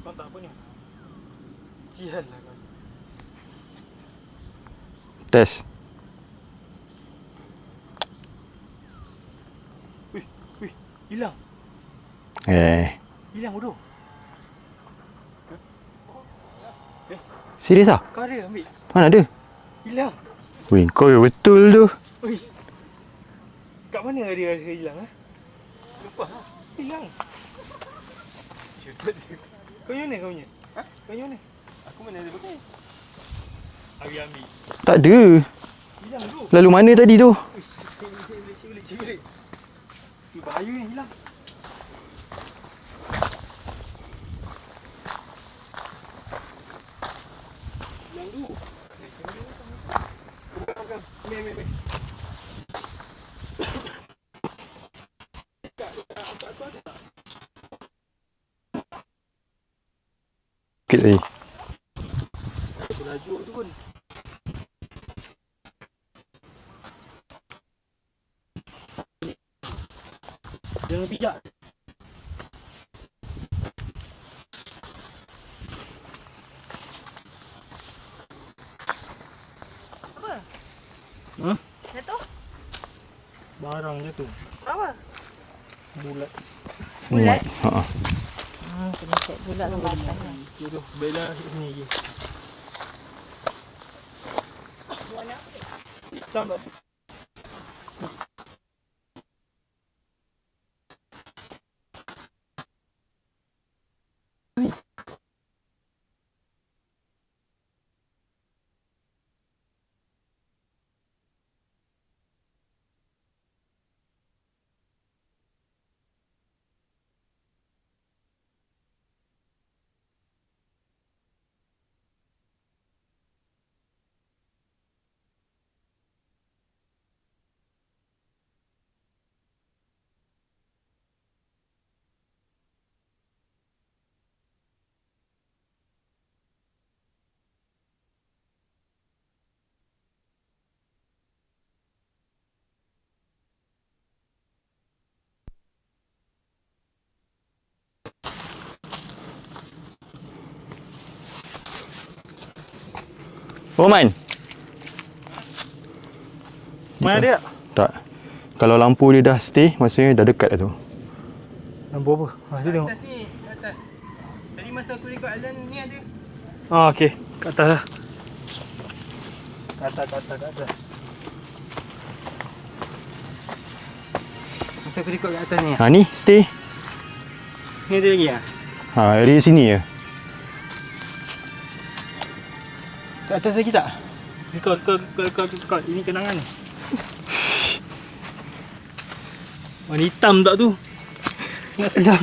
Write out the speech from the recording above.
Kau tak apa ni? Sial lah kau. Test. Wih, hilang. Hilang bodoh. Serius ah? Kau ada ambil? Mana ada? Hilang. Weh, kau betul tu. Wih. Kat mana dia hilang ah? Lepas lah. Hilang. Kau yang mana kau punya? Ha? Kau yang mana? Aku mana ada pakai? Abi ambil. Tak ada. Hilang tu. Lalu mana tadi tu? Cik balik. Bahaya ni hilang. Hilang tu. Ambil. Sikit tadi. Berajuk tu pun. Jangan pijak. Apa? Ha? Jatuh? Barang je tu. Apa? Bulat. Bulat? Ha. Kena check bulat lembatan. Jodoh. Baiklah sini je. Tak. Oman. Mana dia? Tak. Kalau lampu dia dah stay, maksudnya dah dekat dah tu. Lampu apa? Ha, saya tengok. Atas ni, atas. Tadi masa aku record azan ni ada. Ah, okey. Kat atas lah. Kat atas. Masa aku record kat atas ni. Ha ni, stay. Ni ada lagi ah. Ha, area sini je. Kat atas lagi tak? Record. Ini kenangan ni. Warna hitam tak tu? Ingat sedap.